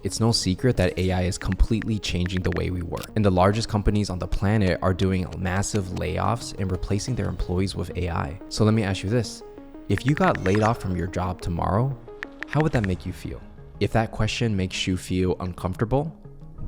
it's no secret that AI is completely changing the way we work. And the largest companies on the planet are doing massive layoffs and replacing their employees with AI. So let me ask you this. If you got laid off from your job tomorrow, how would that make you feel? If that question makes you feel uncomfortable,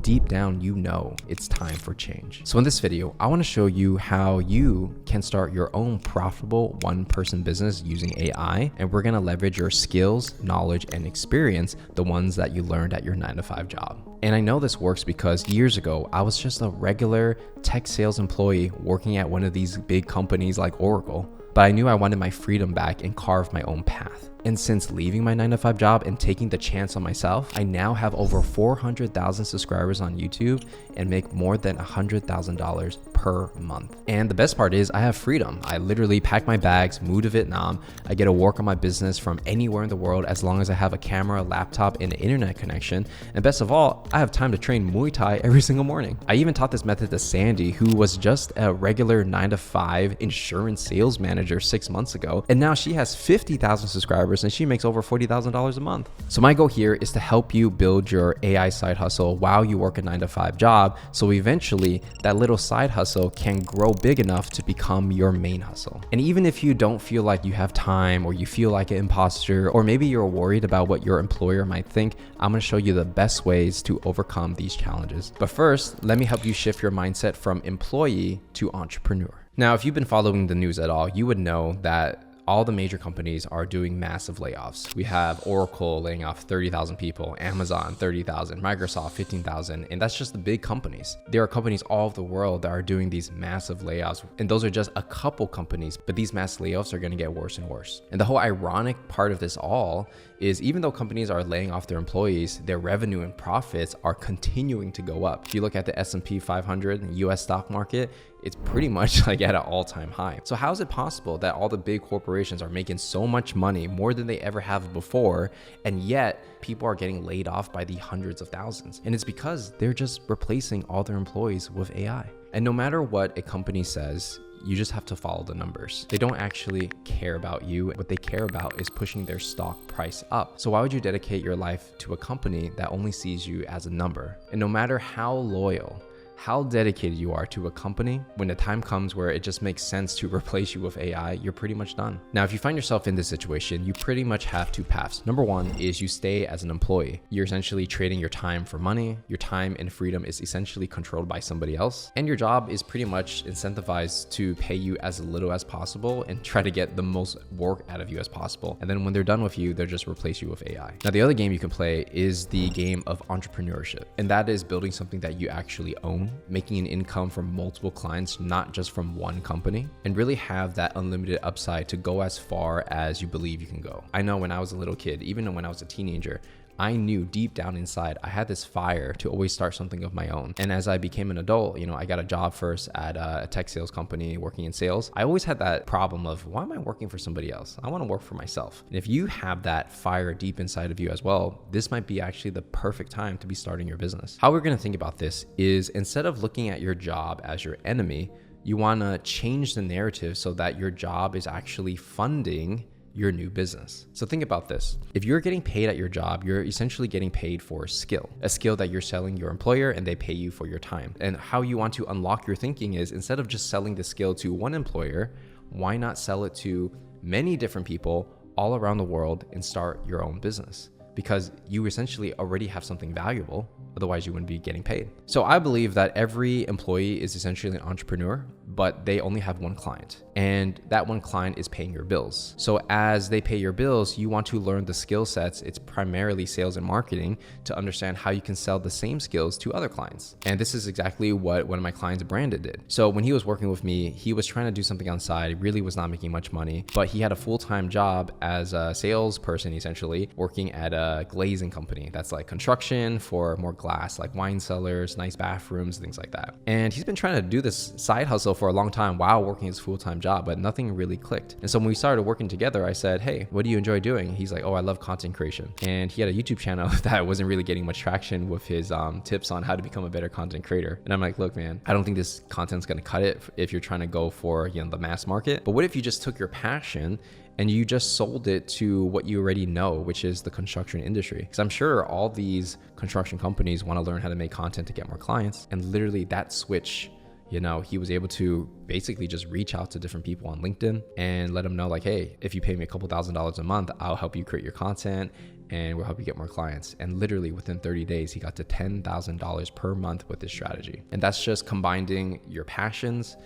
deep down, you know it's time for change. So in this video, I want to show you how you can start your own profitable one-person business using AI. And we're going to leverage your skills, knowledge, and experience, the ones that you learned at your 9-to-5 job. And I know this works because years ago, I was just a regular tech sales employee working at one of these big companies like Oracle. But I knew I wanted my freedom back and carve my own path. And since leaving my 9-to-5 job and taking the chance on myself, I now have over 400,000 subscribers on YouTube and make more than $100,000 per month. And the best part is I have freedom. I literally pack my bags, move to Vietnam. I get to work on my business from anywhere in the world as long as I have a camera, laptop, and an internet connection. And best of all, I have time to train Muay Thai every single morning. I even taught this method to Sandy, who was just a regular 9-to-5 insurance sales manager 6 months ago. And now she has 50,000 subscribers and she makes over $40,000 a month. So my goal here is to help you build your AI side hustle while you work a 9-to-5 job. So eventually that little side hustle can grow big enough to become your main hustle. And even if you don't feel like you have time, or you feel like an imposter, or maybe you're worried about what your employer might think, I'm going to show you the best ways to overcome these challenges. But first, let me help you shift your mindset from employee to entrepreneur. Now, if you've been following the news at all, you would know that all the major companies are doing massive layoffs. We have Oracle laying off 30,000 people, Amazon 30,000, Microsoft 15,000, and that's just the big companies. There are companies all over the world that are doing these massive layoffs, and those are just a couple companies, but these mass layoffs are gonna get worse and worse. And the whole ironic part of this all is even though companies are laying off their employees, their revenue and profits are continuing to go up. If you look at the S&P 500 US stock market, it's pretty much like at an all-time high. So how is it possible that all the big corporations are making so much money, more than they ever have before, and yet people are getting laid off by the hundreds of thousands? And it's because they're just replacing all their employees with AI. And no matter what a company says, you just have to follow the numbers. They don't actually care about you. What they care about is pushing their stock price up. So why would you dedicate your life to a company that only sees you as a number? And no matter how loyal, how dedicated you are to a company, when the time comes where it just makes sense to replace you with AI, you're pretty much done. Now, if you find yourself in this situation, you pretty much have two paths. Number one is you stay as an employee. You're essentially trading your time for money. Your time and freedom is essentially controlled by somebody else. And your job is pretty much incentivized to pay you as little as possible and try to get the most work out of you as possible. And then when they're done with you, they'll just replace you with AI. Now, the other game you can play is the game of entrepreneurship. And that is building something that you actually own, making an income from multiple clients, not just from one company, and really have that unlimited upside to go as far as you believe you can go. I know when I was a little kid, even when I was a teenager, I knew deep down inside, I had this fire to always start something of my own. And as I became an adult, I got a job first at a tech sales company working in sales. I always had that problem of, why am I working for somebody else? I want to work for myself. And if you have that fire deep inside of you as well, this might be actually the perfect time to be starting your business. How we're going to think about this is, instead of looking at your job as your enemy, you want to change the narrative so that your job is actually funding your new business. So think about this. If you're getting paid at your job, you're essentially getting paid for a skill that you're selling your employer, and they pay you for your time. And how you want to unlock your thinking is, instead of just selling the skill to one employer, why not sell it to many different people all around the world and start your own business? Because you essentially already have something valuable, otherwise you wouldn't be getting paid. So I believe that every employee is essentially an entrepreneur, but they only have one client, and that one client is paying your bills. So as they pay your bills, you want to learn the skill sets. It's primarily sales and marketing, to understand how you can sell the same skills to other clients. And this is exactly what one of my clients, Brandon, did. So when he was working with me, he was trying to do something on the side. He really was not making much money, but he had a full-time job as a salesperson, essentially working at a glazing company that's like construction for more glass, like wine cellars, nice bathrooms, things like that. And he's been trying to do this side hustle for a long time while working his full-time job, but nothing really clicked. And so when we started working together, I said, hey, what do you enjoy doing? He's like, oh, I love content creation. And he had a YouTube channel that wasn't really getting much traction with his tips on how to become a better content creator. And I'm like, look, man, I don't think this content's going to cut it if you're trying to go for, the mass market. But what if you just took your passion and you just sold it to what you already know, which is the construction industry. Because I'm sure all these construction companies want to learn how to make content to get more clients. And literally that switch, he was able to basically just reach out to different people on LinkedIn and let them know like, hey, if you pay me a couple $1,000s a month, I'll help you create your content and we'll help you get more clients. And literally within 30 days, he got to $10,000 per month with this strategy. And that's just combining your passions,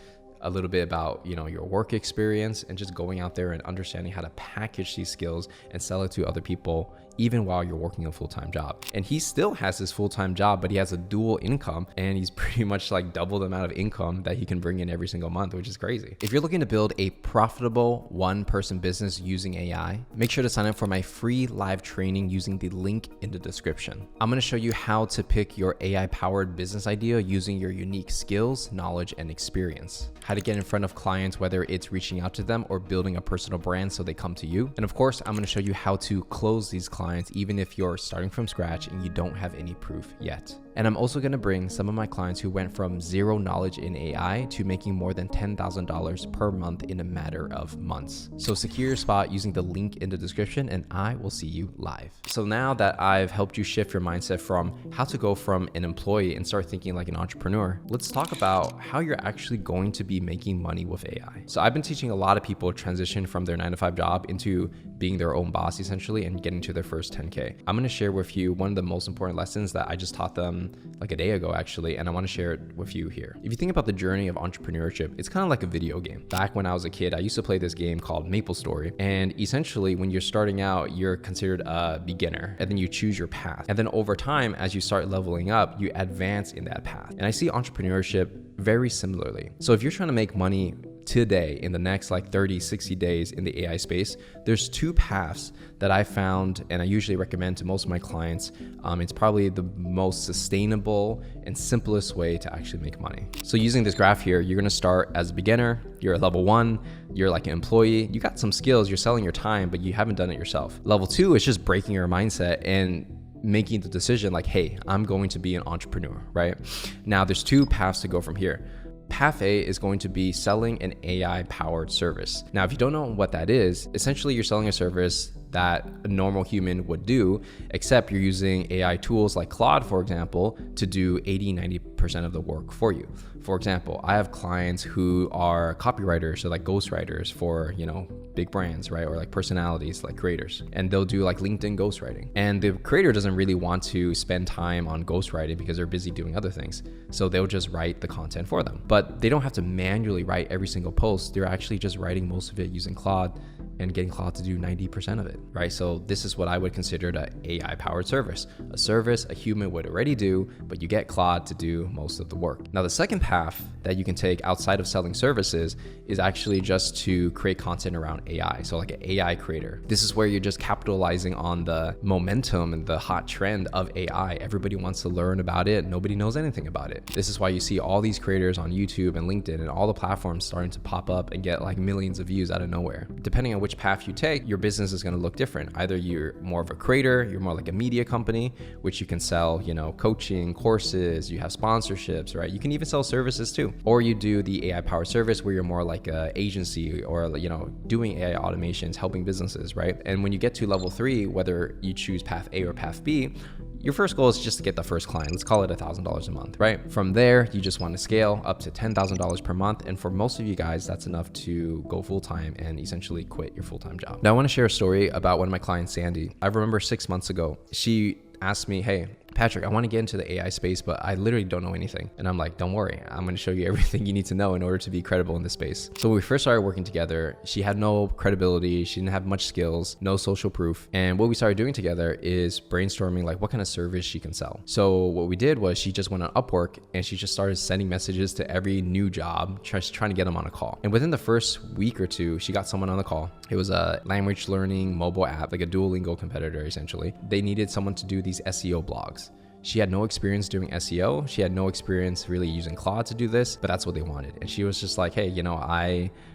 a little bit about, your work experience, and just going out there and understanding how to package these skills and sell it to other people, even while you're working a full-time job. And he still has his full-time job, but he has a dual income, and he's pretty much like double the amount of income that he can bring in every single month, which is crazy. If you're looking to build a profitable one-person business using AI, make sure to sign up for my free live training using the link in the description. I'm gonna show you how to pick your AI-powered business idea using your unique skills, knowledge, and experience. How to get in front of clients, whether it's reaching out to them or building a personal brand so they come to you. And of course, I'm gonna show you how to close these clients even if you're starting from scratch and you don't have any proof yet. And I'm also gonna bring some of my clients who went from zero knowledge in AI to making more than $10,000 per month in a matter of months. So secure your spot using the link in the description, and I will see you live. So now that I've helped you shift your mindset from how to go from an employee and start thinking like an entrepreneur, let's talk about how you're actually going to be making money with AI. So I've been teaching a lot of people transition from their 9-to-5 job into being their own boss essentially and getting to their first 10K. I'm gonna share with you one of the most important lessons that I just taught them like a day ago actually, and I wanna share it with you here. If you think about the journey of entrepreneurship, it's kind of like a video game. Back when I was a kid, I used to play this game called MapleStory, and essentially when you're starting out, you're considered a beginner, and then you choose your path. And then over time, as you start leveling up, you advance in that path. And I see entrepreneurship very similarly. So if you're trying to make money today in the next like 30, 60 days in the AI space, there's two paths that I found and I usually recommend to most of my clients. It's probably the most sustainable and simplest way to actually make money. So using this graph here, you're gonna start as a beginner, you're at level 1, you're like an employee, you got some skills, you're selling your time, but you haven't done it yourself. Level 2 is just breaking your mindset and making the decision like, hey, I'm going to be an entrepreneur, right? Now there's two paths to go from here. Path A is going to be selling an AI-powered service. Now, if you don't know what that is, essentially you're selling a service that a normal human would do, except you're using AI tools like Claude, for example, to do 80-90% of the work for you. For example, I have clients who are copywriters, so like ghostwriters for, big brands, right? Or like personalities, like creators. And they'll do like LinkedIn ghostwriting. And the creator doesn't really want to spend time on ghostwriting because they're busy doing other things. So they'll just write the content for them. But they don't have to manually write every single post. They're actually just writing most of it using Claude and getting Claude to do 90% of it, right? So this is what I would consider an AI-powered service. A service a human would already do, but you get Claude to do most of the work. Now, the second path that you can take outside of selling services is actually just to create content around AI. So like an AI creator. This is where you're just capitalizing on the momentum and the hot trend of AI. Everybody wants to learn about it. Nobody knows anything about it. This is why you see all these creators on YouTube and LinkedIn and all the platforms starting to pop up and get like millions of views out of nowhere. Depending on which path you take, your business is going to look different. Either you're more of a creator, you're more like a media company, which you can sell, coaching, courses, you have sponsorships, right? You can even sell services too. Or you do the AI powered service where you're more like an agency or, doing AI automations, helping businesses, right? And when you get to level 3, whether you choose path A or path B, your first goal is just to get the first client. Let's call it $1,000 a month, right? From there, you just want to scale up to $10,000 per month. And for most of you guys, that's enough to go full-time and essentially quit your full-time job. Now, I want to share a story about one of my clients, Sandy. I remember 6 months ago, she asked me, hey, Patrick, I want to get into the AI space, but I literally don't know anything. And I'm like, don't worry, I'm going to show you everything you need to know in order to be credible in this space. So when we first started working together, she had no credibility. She didn't have much skills, no social proof. And what we started doing together is brainstorming like what kind of service she can sell. So what we did was she just went on Upwork and she just started sending messages to every new job, trying to get them on a call. And within the first week or two, she got someone on the call. It was a language learning mobile app, like a Duolingo competitor, essentially. They needed someone to do these SEO blogs. She had no experience doing SEO. She had no experience really using Claude to do this, but that's what they wanted. And she was just like, hey,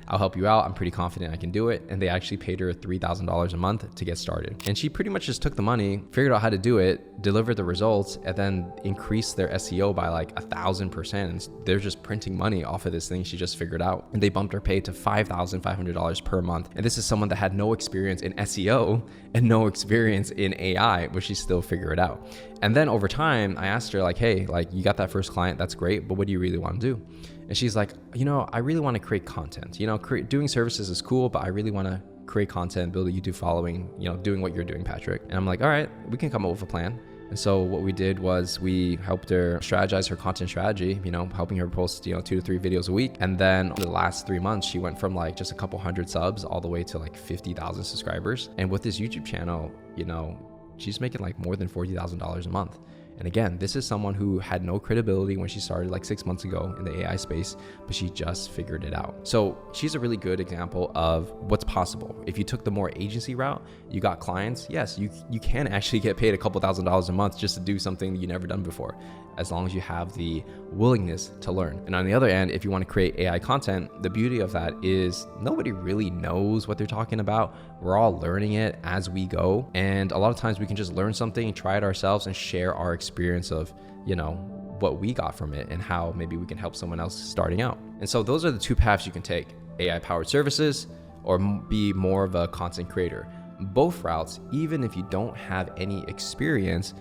I'll help you out. I'm pretty confident I can do it. And they actually paid her $3,000 a month to get started. And she pretty much just took the money, figured out how to do it, delivered the results, and then increased their SEO by like 1,000%. And they're just printing money off of this thing she just figured out. And they bumped her pay to $5,500 per month. And this is someone that had no experience in SEO and no experience in AI, but she still figured it out. And then over time, I asked her like, hey, like you got that first client, that's great, but what do you really want to do? And she's like, I really want to create content. Doing services is cool, but I really want to create content, build a YouTube following, doing what you're doing, Patrick. And I'm like, all right, we can come up with a plan. And so what we did was we helped her strategize her content strategy, helping her post, 2 to 3 videos a week. And then the last 3 months, she went from like just a couple hundred subs all the way to like 50,000 subscribers. And with this YouTube channel, she's making like more than $40,000 a month. And again, this is someone who had no credibility when she started like 6 months ago in the AI space, but she just figured it out. So she's a really good example of what's possible. If you took the more agency route, you got clients, yes, you can actually get paid a couple $1,000s a month just to do something you've never done before, as long as you have the willingness to learn. And on the other end, if you want to create AI content, the beauty of that is nobody really knows what they're talking about. We're all learning it as we go. And a lot of times we can just learn something, try it ourselves, and share our experience of, what we got from it and how maybe we can help someone else starting out. And so those are the 2 paths you can take: AI powered services or be more of a content creator. Both routes, even if you don't have any experience,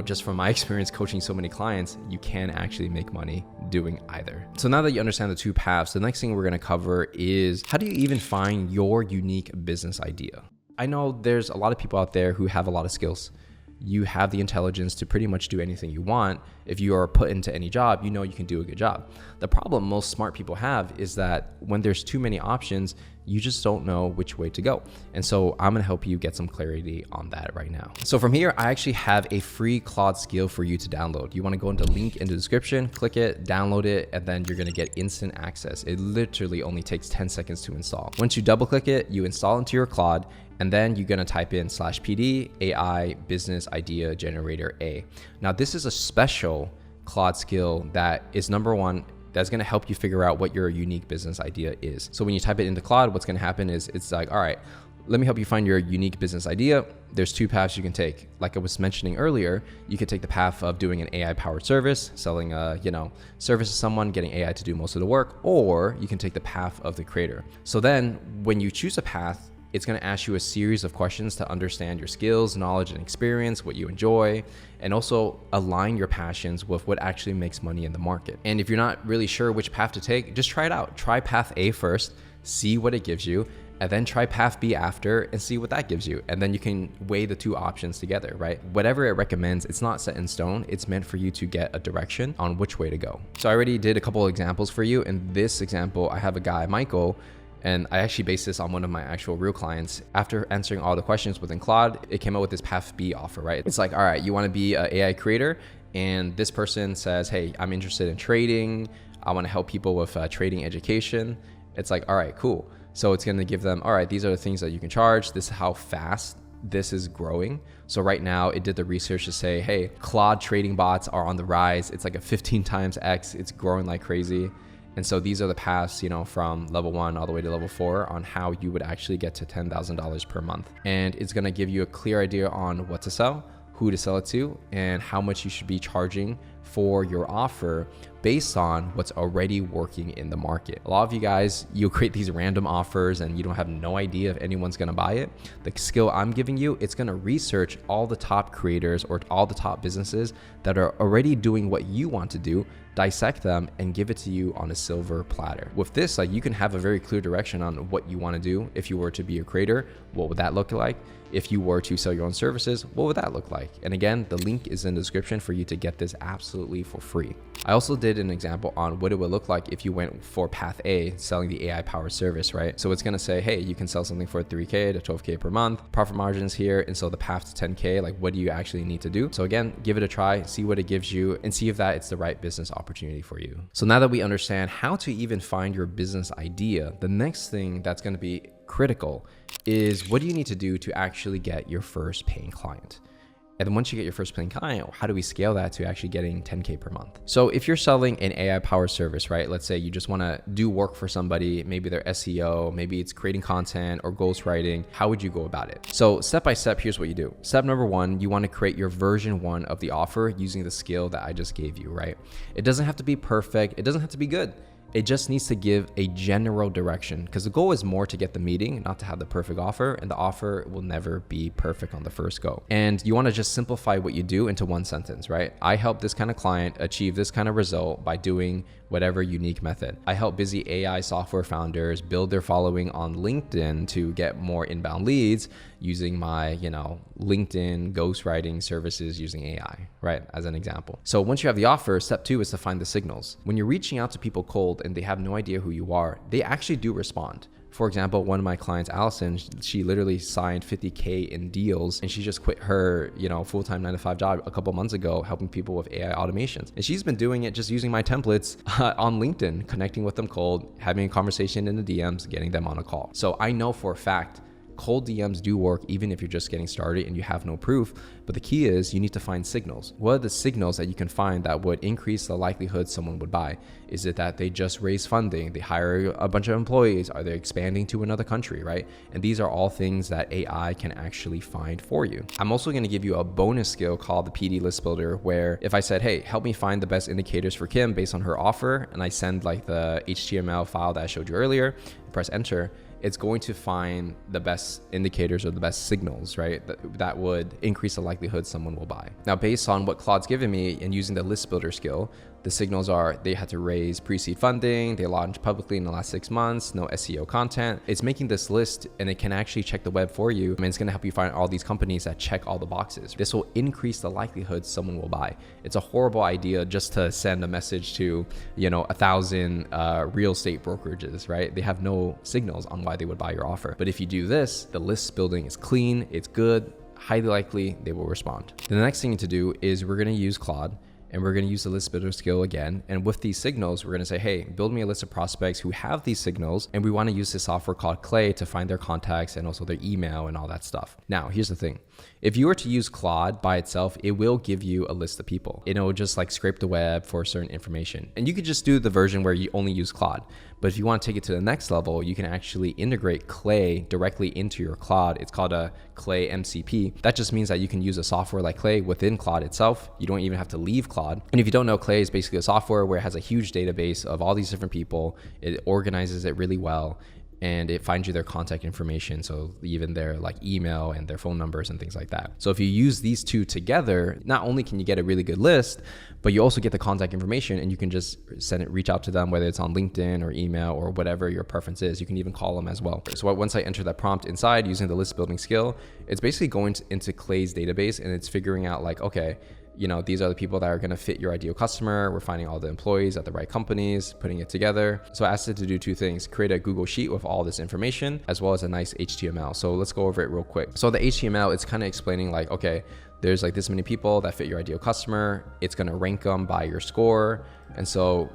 just from my experience coaching so many clients, you can actually make money doing either. So now that you understand the 2 paths, the next thing we're going to cover is how do you even find your unique business idea? I know there's a lot of people out there who have a lot of skills. You have the intelligence to pretty much do anything you want. If you are put into any job, you can do a good job. The problem most smart people have is that when there's too many options, you just don't know which way to go. And so I'm gonna help you get some clarity on that right now. So from here, I actually have a free Claude skill for you to download. You wanna go into the link in the description, click it, download it, and then you're gonna get instant access. It literally only takes 10 seconds to install. Once you double click it, you install into your Claude, and then you're gonna type in /PD AI business idea generator A. Now this is a special Claude skill that is number 1, that's gonna help you figure out what your unique business idea is. So when you type it into Claude, what's gonna happen is it's like, all right, let me help you find your unique business idea. There's 2 paths you can take. Like I was mentioning earlier, you could take the path of doing an AI powered service, selling a service to someone, getting AI to do most of the work, or you can take the path of the creator. So then when you choose a path, it's going to ask you a series of questions to understand your skills, knowledge, and experience, what you enjoy, and also align your passions with what actually makes money in the market. And if you're not really sure which path to take, just try it out. Try path A first, see what it gives you, and then try path B after and see what that gives you. And then you can weigh the 2 options together, right? Whatever it recommends, it's not set in stone. It's meant for you to get a direction on which way to go. So I already did a couple of examples for you. In this example, I have a guy, Michael, and I actually based this on one of my actual real clients. After answering all the questions within Claude, it came out with this path B offer, right? It's like, all right, you want to be an AI creator, and this person says, hey, I'm interested in trading. I want to help people with trading education. It's like, all right, cool. So it's going to give them, all right, these are the things that you can charge. This is how fast this is growing. So right now it did the research to say, hey, Claude trading bots are on the rise. It's like a 15 times X. It's growing like crazy. And so these are the paths, from level 1 all the way to level 4 on how you would actually get to $10,000 per month. And it's going to give you a clear idea on what to sell, who to sell it to, and how much you should be charging for your offer based on what's already working in the market. A lot of you guys, you'll create these random offers and you don't have no idea if anyone's gonna buy it. The skill I'm giving you, it's gonna research all the top creators or all the top businesses that are already doing what you want to do, dissect them, and give it to you on a silver platter. With this, you can have a very clear direction on what you want to do. If you were to be a creator, what would that look like? If you were to sell your own services, what would that look like? And again, the link is in the description for you to get this absolutely for free. I also did an example on what it would look like if you went for path A, selling the AI powered service, right? So it's gonna say, hey, you can sell something for 3K to 12K per month, profit margins here. And so the path to 10K, what do you actually need to do? So again, give it a try, see what it gives you, and see if that it's the right business opportunity for you. So now that we understand how to even find your business idea, the next thing that's gonna be critical is what do you need to do to actually get your first paying client? And then once you get your first paying client, how do we scale that to actually getting 10K per month? So if you're selling an AI powered service, right? Let's say you just want to do work for somebody, maybe their SEO, maybe it's creating content or ghostwriting. How would you go about it? So step by step, here's what you do. Step number one, you want to create your version 1 of the offer using the skill that I just gave you, right? It doesn't have to be perfect. It doesn't have to be good. It just needs to give a general direction, because the goal is more to get the meeting, not to have the perfect offer, and the offer will never be perfect on the first go. And you want to just simplify what you do into one sentence, right? I help this kind of client achieve this kind of result by doing whatever unique method. I help busy AI software founders build their following on LinkedIn to get more inbound leads using my, LinkedIn ghostwriting services using AI, right? As an example. So once you have the offer, step 2 is to find the signals. When you're reaching out to people cold and they have no idea who you are, they actually do respond. For example, one of my clients, Allison, she literally signed 50K in deals, and she just quit her, full-time 9-to-5 job a couple months ago, helping people with AI automations. And she's been doing it just using my templates on LinkedIn, connecting with them cold, having a conversation in the DMs, getting them on a call. So I know for a fact cold DMs do work even if you're just getting started and you have no proof. But the key is you need to find signals. What are the signals that you can find that would increase the likelihood someone would buy? Is it that they just raise funding? They hire a bunch of employees? Are they expanding to another country, right? And these are all things that AI can actually find for you. I'm also going to give you a bonus skill called the PD List Builder, where if I said, hey, help me find the best indicators for Kim based on her offer, and I send like the HTML file that I showed you earlier, press enter, it's going to find the best indicators or the best signals, right? That would increase the likelihood someone will buy. Now, based on what Claude's given me and using the list builder skill, the signals are they had to raise pre-seed funding, they launched publicly in the last 6 months, no SEO content. It's making this list and it can actually check the web for you. And it's gonna help you find all these companies that check all the boxes. This will increase the likelihood someone will buy. It's a horrible idea just to send a message to, 1,000 real estate brokerages, right? They have no signals on why they would buy your offer. But if you do this, the list building is clean, it's good, highly likely they will respond. The next thing to do is we're gonna use Claude, and we're going to use the list builder skill again. And with these signals, we're going to say, hey, build me a list of prospects who have these signals. And we want to use this software called Clay to find their contacts and also their email and all that stuff. Now, here's the thing. If you were to use Claude by itself, it will give you a list of people. It'll just like scrape the web for certain information. And you could just do the version where you only use Claude. But if you want to take it to the next level, you can actually integrate Clay directly into your Claude. It's called a Clay MCP. That just means that you can use a software like Clay within Claude itself. You don't even have to leave Claude. And if you don't know, Clay is basically a software where it has a huge database of all these different people. It organizes it really well, and it finds you their contact information. So even their like email and their phone numbers and things like that. So if you use these two together, not only can you get a really good list, but you also get the contact information, and you can just reach out to them, whether it's on LinkedIn or email or whatever your preference is. You can even call them as well. So once I enter that prompt inside using the list building skill, it's basically going into Clay's database, and it's figuring out like, okay, these are the people that are going to fit your ideal customer. We're finding all the employees at the right companies, putting it together. So I asked it to do two things: create a Google Sheet with all this information, as well as a nice HTML. So let's go over it real quick. So the HTML, it's kind of explaining like, okay, there's like this many people that fit your ideal customer. It's going to rank them by your score. And so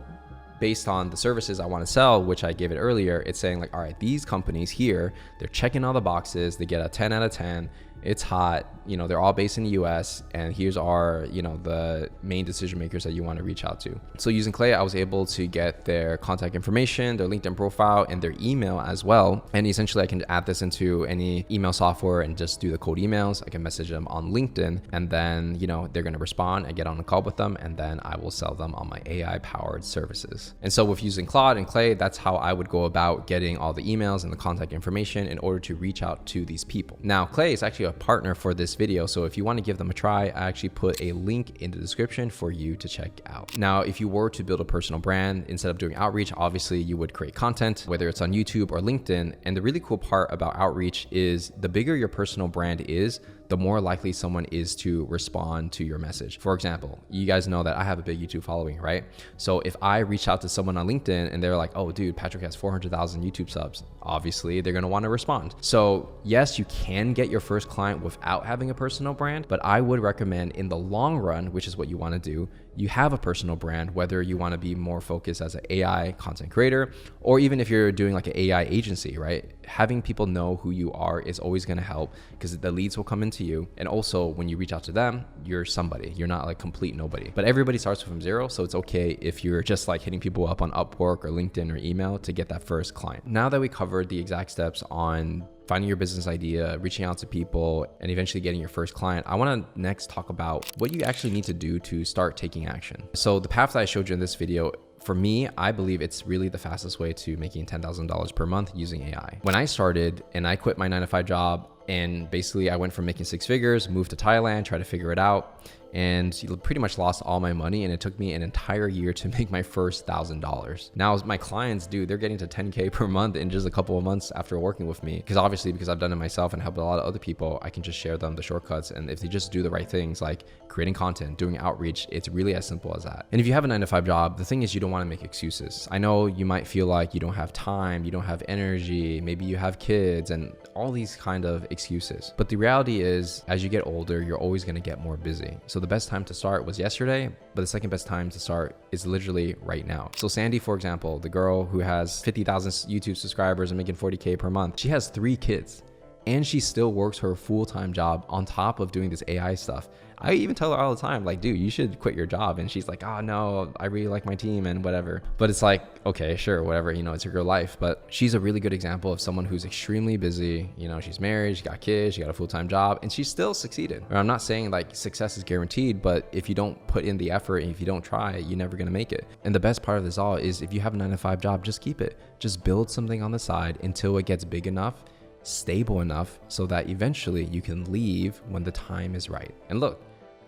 based on the services I want to sell, which I gave it earlier, it's saying like, all right, these companies here, they're checking all the boxes. They get a 10 out of 10. It's hot, they're all based in the US, and here's our, the main decision makers that you want to reach out to. So using Clay, I was able to get their contact information, their LinkedIn profile, and their email as well. And essentially I can add this into any email software and just do the cold emails. I can message them on LinkedIn, and then, they're going to respond. I get on a call with them, and then I will sell them on my AI powered services. And so with using Claude and Clay, that's how I would go about getting all the emails and the contact information in order to reach out to these people. Now, Clay is actually a partner for this video, so if you want to give them a try, I actually put a link in the description for you to check out. Now, if you were to build a personal brand, instead of doing outreach, obviously you would create content, whether it's on YouTube or LinkedIn. And the really cool part about outreach is the bigger your personal brand is, the more likely someone is to respond to your message. For example, you guys know that I have a big YouTube following, right? So if I reach out to someone on LinkedIn and they're like, oh dude, Patrick has 400,000 YouTube subs, obviously they're gonna wanna respond. So yes, you can get your first client without having a personal brand, but I would recommend in the long run, which is what you wanna do, you have a personal brand, whether you wanna be more focused as an AI content creator, or even if you're doing like an AI agency, right? Having people know who you are is always gonna help, because the leads will come in into you. And also when you reach out to them, you're somebody. You're not like complete nobody. But everybody starts from zero, so it's okay if you're just like hitting people up on Upwork or LinkedIn or email to get that first client. Now that we covered the exact steps on finding your business idea, reaching out to people, and eventually getting your first client, I want to next talk about what you actually need to do to start taking action. So the path that I showed you in this video, for me, I believe it's really the fastest way to making $10,000 per month using AI. When I started and I quit my 9-to-5 job, and basically I went from making 6 figures, moved to Thailand, tried to figure it out, and pretty much lost all my money. And it took me an entire year to make my first $1,000. Now my clients, dude, they're getting to 10K per month in just a couple of months after working with me. Because obviously, because I've done it myself and helped a lot of other people, I can just share them the shortcuts. And if they just do the right things, like creating content, doing outreach, it's really as simple as that. And if you have a 9-to-5 job, the thing is you don't want to make excuses. I know you might feel like you don't have time, you don't have energy, maybe you have kids and all these kind of excuses. But the reality is, as you get older, you're always going to get more busy. So the best time to start was yesterday, but the second best time to start is literally right now. So Sandy, for example, the girl who has 50,000 YouTube subscribers and making 40K per month, she has 3 kids and she still works her full-time job on top of doing this AI stuff. I even tell her all the time, like, dude, you should quit your job. And she's like, oh no, I really like my team and whatever. But it's like, okay, sure, whatever, you know, it's your life. But she's a really good example of someone who's extremely busy. You know, she's married, she got kids, she got a full-time job, and she still succeeded. Or I'm not saying like success is guaranteed, but if you don't put in the effort and if you don't try, you're never gonna make it. And the best part of this all is if you have a 9-to-5 job, just keep it. Just build something on the side until it gets big enough, stable enough, so that eventually you can leave when the time is right. And look,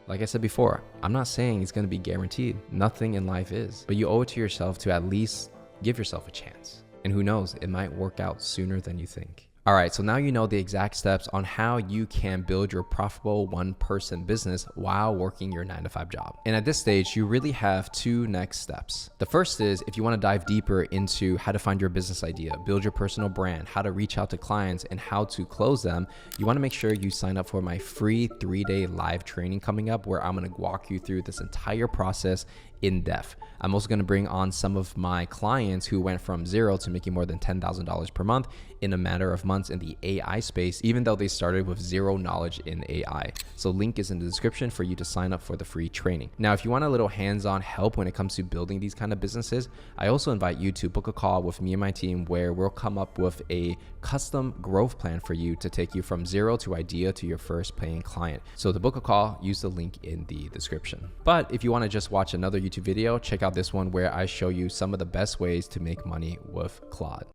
like I said before, I'm not saying it's going to be guaranteed. Nothing in life is, but you owe it to yourself to at least give yourself a chance. And who knows, it might work out sooner than you think. All right, so now you know the exact steps on how you can build your profitable one-person business while working your 9-to-5 job. And at this stage, you really have 2 next steps. The first is if you want to dive deeper into how to find your business idea, build your personal brand, how to reach out to clients, and how to close them, you want to make sure you sign up for my free 3-day live training coming up, where I'm going to walk you through this entire process in depth. I'm also going to bring on some of my clients who went from 0 to making more than $10,000 per month in a matter of months in the AI space, even though they started with 0 knowledge in AI. So link is in the description for you to sign up for the free training. Now, if you want a little hands-on help when it comes to building these kind of businesses, I also invite you to book a call with me and my team where we'll come up with a custom growth plan for you to take you from 0 to idea to your first paying client. So to book a call, use the link in the description. But if you want to just watch another YouTube video, check out this one where I show you some of the best ways to make money with Claude.